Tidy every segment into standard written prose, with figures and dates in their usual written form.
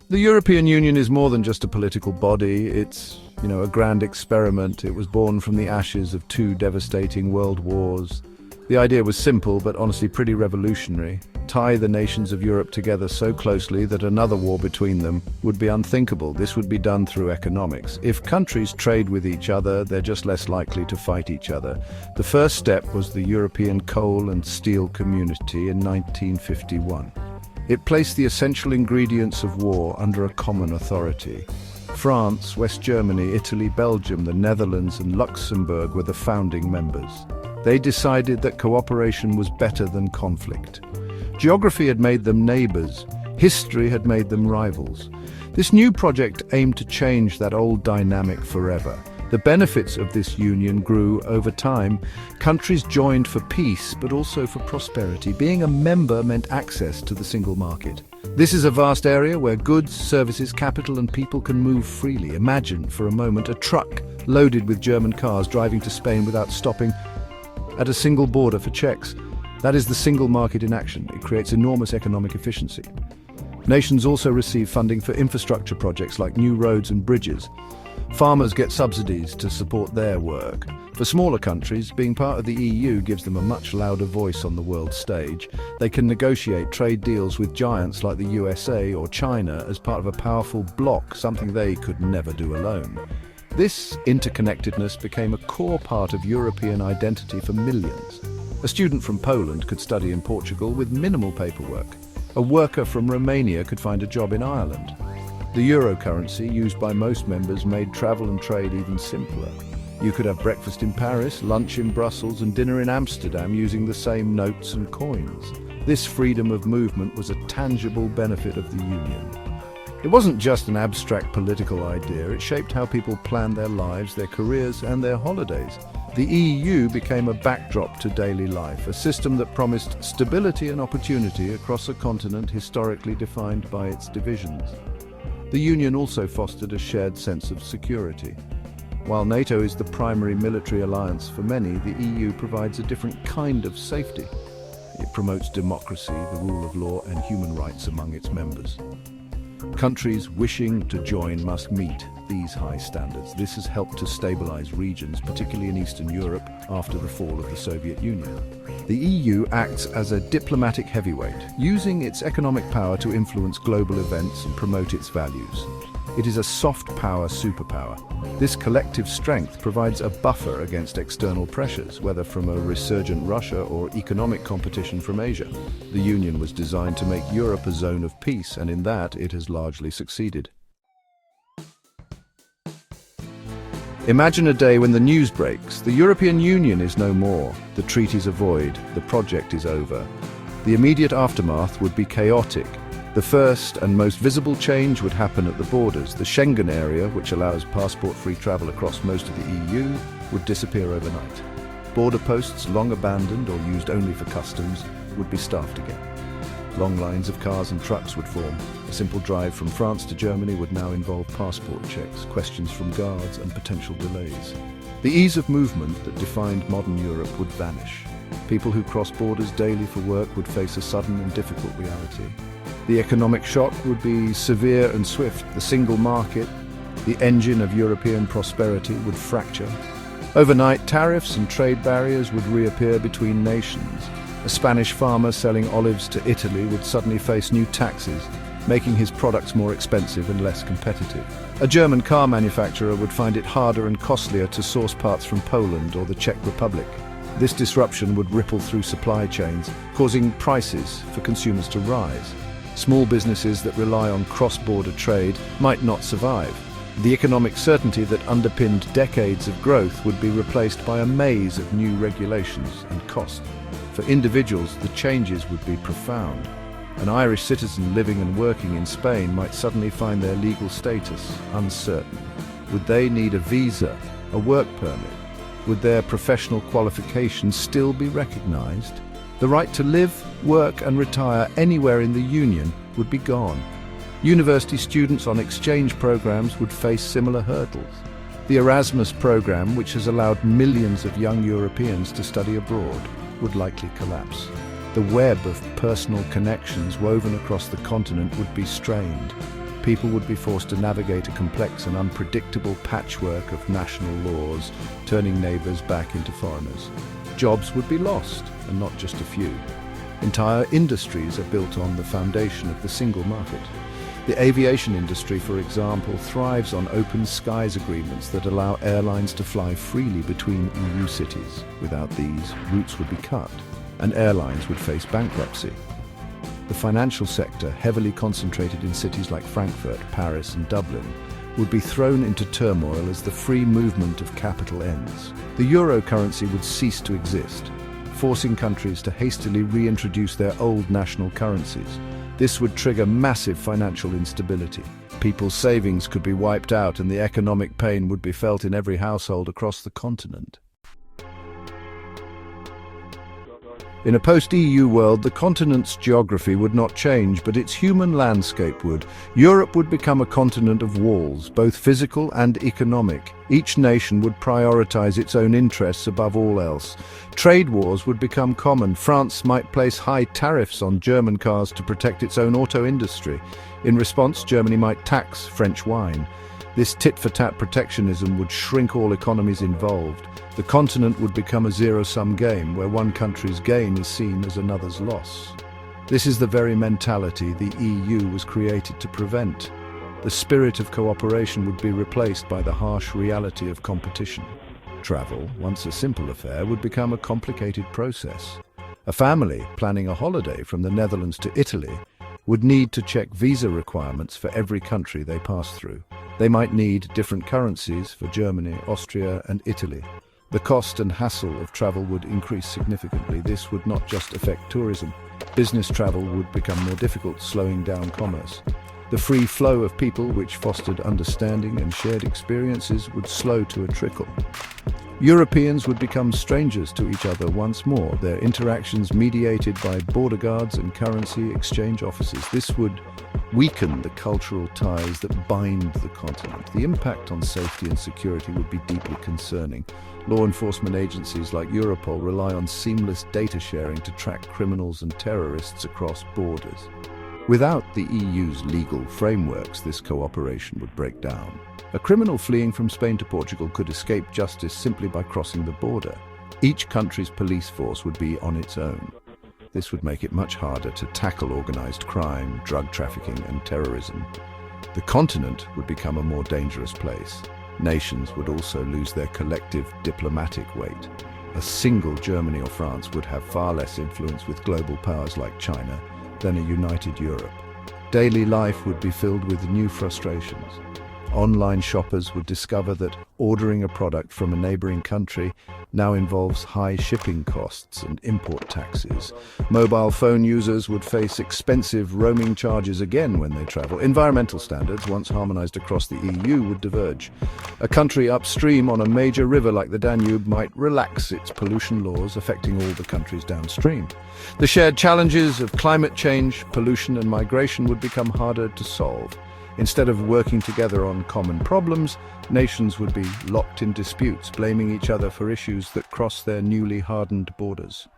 The European Union is more than just a political body. It's, a grand experiment. It was born from the ashes of two devastating world wars. The idea was simple, but honestly pretty revolutionary. Tie the nations of Europe together so closely that another war between them would be unthinkable. This would be done through economics. If countries trade with each other, they're just less likely to fight each other. The first step was the European Coal and Steel Community in 1951. It placed the essential ingredients of war under a common authority. France, West Germany, Italy, Belgium, the Netherlands and Luxembourg were the founding members. They decided that cooperation was better than conflict. Geography had made them neighbors. History had made them rivals. This new project aimed to change that old dynamic forever. The benefits of this union grew over time. Countries joined for peace, but also for prosperity. Being a member meant access to the single market. This is a vast area where goods, services, capital and people can move freely. Imagine, for a moment, a truck loaded with German cars driving to Spain without stopping at a single border for checks. That is the single market in action. It creates enormous economic efficiency. Nations also receive funding for infrastructure projects like new roads and bridges. Farmers get subsidies to support their work. For smaller countries, being part of the EU gives them a much louder voice on the world stage. They can negotiate trade deals with giants like the USA or China as part of a powerful bloc, something they could never do alone. This interconnectedness became a core part of European identity for millions. A student from Poland could study in Portugal with minimal paperwork. A worker from Romania could find a job in Ireland. The euro currency, used by most members, made travel and trade even simpler. You could have breakfast in Paris, lunch in Brussels and dinner in Amsterdam using the same notes and coins. This freedom of movement was a tangible benefit of the Union. It wasn't just an abstract political idea, it shaped how people planned their lives, their careers and their holidays. The EU became a backdrop to daily life, a system that promised stability and opportunity across a continent historically defined by its divisions. The Union also fostered a shared sense of security. While NATO is the primary military alliance for many, the EU provides a different kind of safety. It promotes democracy, the rule of law, and human rights among its members. Countries wishing to join must meet these high standards. This has helped to stabilize regions, particularly in Eastern Europe, after the fall of the Soviet Union. The EU acts as a diplomatic heavyweight, using its economic power to influence global events and promote its values. It is a soft power superpower. This collective strength provides a buffer against external pressures, whether from a resurgent Russia or economic competition from Asia. The Union was designed to make Europe a zone of peace, and in that it has largely succeeded. Imagine a day when the news breaks. The European Union is no more. The treaties are void. The project is over. The immediate aftermath would be chaotic. The first and most visible change would happen at the borders. The Schengen area, which allows passport-free travel across most of the EU, would disappear overnight. Border posts, long abandoned or used only for customs, would be staffed again. Long lines of cars and trucks would form. A simple drive from France to Germany would now involve passport checks, questions from guards and potential delays. The ease of movement that defined modern Europe would vanish. People who cross borders daily for work would face a sudden and difficult reality. The economic shock would be severe and swift. The single market, the engine of European prosperity, would fracture. Overnight, tariffs and trade barriers would reappear between nations. A Spanish farmer selling olives to Italy would suddenly face new taxes, making his products more expensive and less competitive. A German car manufacturer would find it harder and costlier to source parts from Poland or the Czech Republic. This disruption would ripple through supply chains, causing prices for consumers to rise. Small businesses that rely on cross-border trade might not survive. The economic certainty that underpinned decades of growth would be replaced by a maze of new regulations and costs. For individuals, the changes would be profound. An Irish citizen living and working in Spain might suddenly find their legal status uncertain. Would they need a visa, a work permit? Would their professional qualifications still be recognized? The right to live, work and retire anywhere in the Union would be gone. University students on exchange programs would face similar hurdles. The Erasmus program, which has allowed millions of young Europeans to study abroad, would likely collapse. The web of personal connections woven across the continent would be strained. people would be forced to navigate a complex and unpredictable patchwork of national laws, turning neighbors back into foreigners. Jobs would be lost, and not just a few. Entire industries are built on the foundation of the single market. The aviation industry, for example, thrives on open skies agreements that allow airlines to fly freely between EU cities. Without these, routes would be cut, and airlines would face bankruptcy. The financial sector, heavily concentrated in cities like Frankfurt, Paris, and Dublin, would be thrown into turmoil as the free movement of capital ends. The euro currency would cease to exist, forcing countries to hastily reintroduce their old national currencies. This would trigger massive financial instability. People's savings could be wiped out, and the economic pain would be felt in every household across the continent. In a post-EU world, the continent's geography would not change, but its human landscape would. Europe would become a continent of walls, both physical and economic. Each nation would prioritize its own interests above all else. Trade wars would become common. France might place high tariffs on German cars to protect its own auto industry. In response, Germany might tax French wine. This tit-for-tat protectionism would shrink all economies involved. The continent would become a zero-sum game where one country's gain is seen as another's loss. This is the very mentality the EU was created to prevent. The spirit of cooperation would be replaced by the harsh reality of competition. Travel, once a simple affair, would become a complicated process. A family planning a holiday from the Netherlands to Italy would need to check visa requirements for every country they pass through. They might need different currencies for Germany, Austria, and Italy. The cost and hassle of travel would increase significantly. This would not just affect tourism. Business travel would become more difficult, slowing down commerce. The free flow of people, which fostered understanding and shared experiences, would slow to a trickle. Europeans would become strangers to each other once more, their interactions mediated by border guards and currency exchange offices. This would weaken the cultural ties that bind the continent. The impact on safety and security would be deeply concerning. Law enforcement agencies like Europol rely on seamless data sharing to track criminals and terrorists across borders. Without the EU's legal frameworks, this cooperation would break down. A criminal fleeing from Spain to Portugal could escape justice simply by crossing the border. Each country's police force would be on its own. This would make it much harder to tackle organized crime, drug trafficking, and terrorism. The continent would become a more dangerous place. Nations would also lose their collective diplomatic weight. A single Germany or France would have far less influence with global powers like China than a united Europe. Daily life would be filled with new frustrations. Online shoppers would discover that ordering a product from a neighboring country now involves high shipping costs and import taxes. Mobile phone users would face expensive roaming charges again when they travel. Environmental standards, once harmonized across the EU, would diverge. A country upstream on a major river like the Danube might relax its pollution laws, affecting all the countries downstream. The shared challenges of climate change, pollution, and migration would become harder to solve. Instead of working together on common problems, nations would be locked in disputes, blaming each other for issues that cross their newly hardened borders.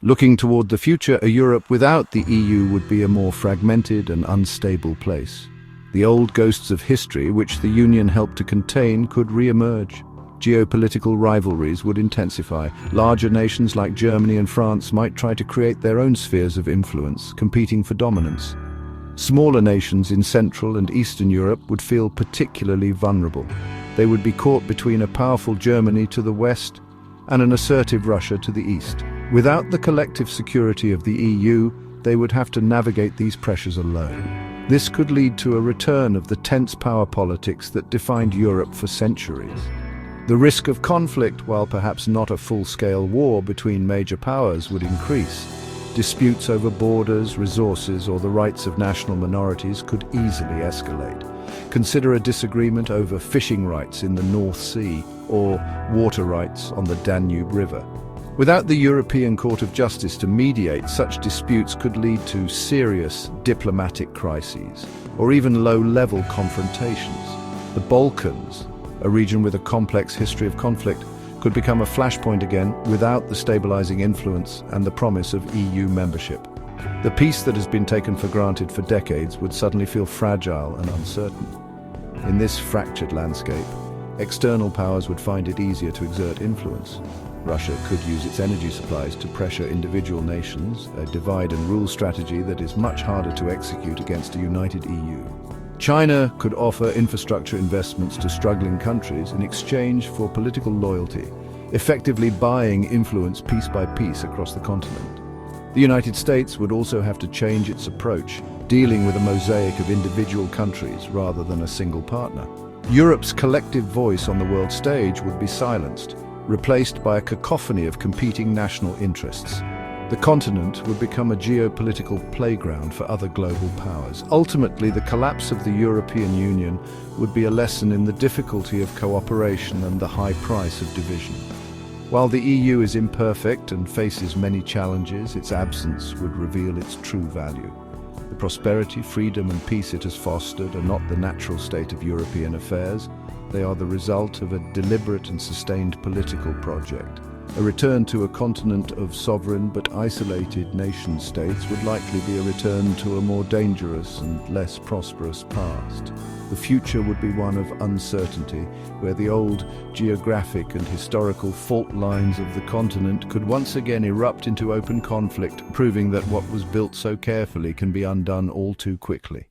Looking toward the future, a Europe without the EU would be a more fragmented and unstable place. The old ghosts of history, which the Union helped to contain, could re-emerge. Geopolitical rivalries would intensify. Larger nations like Germany and France might try to create their own spheres of influence, competing for dominance. Smaller nations in Central and Eastern Europe would feel particularly vulnerable. They would be caught between a powerful Germany to the west and an assertive Russia to the east. Without the collective security of the EU, they would have to navigate these pressures alone. This could lead to a return of the tense power politics that defined Europe for centuries. The risk of conflict, while perhaps not a full-scale war between major powers, would increase. Disputes over borders, resources, or the rights of national minorities could easily escalate. Consider a disagreement over fishing rights in the North Sea or water rights on the Danube River. Without the European Court of Justice to mediate, such disputes could lead to serious diplomatic crises or even low-level confrontations. The Balkans, a region with a complex history of conflict, could become a flashpoint again without the stabilizing influence and the promise of EU membership. The peace that has been taken for granted for decades would suddenly feel fragile and uncertain. In this fractured landscape, external powers would find it easier to exert influence. Russia could use its energy supplies to pressure individual nations, a divide-and-rule strategy that is much harder to execute against a united EU. China could offer infrastructure investments to struggling countries in exchange for political loyalty, effectively buying influence piece by piece across the continent. The United States would also have to change its approach, dealing with a mosaic of individual countries rather than a single partner. Europe's collective voice on the world stage would be silenced, replaced by a cacophony of competing national interests. The continent would become a geopolitical playground for other global powers. Ultimately, the collapse of the European Union would be a lesson in the difficulty of cooperation and the high price of division. While the EU is imperfect and faces many challenges, its absence would reveal its true value. The prosperity, freedom and peace it has fostered are not the natural state of European affairs. They are the result of a deliberate and sustained political project. A return to a continent of sovereign but isolated nation-states would likely be a return to a more dangerous and less prosperous past. The future would be one of uncertainty, where the old geographic and historical fault lines of the continent could once again erupt into open conflict, proving that what was built so carefully can be undone all too quickly.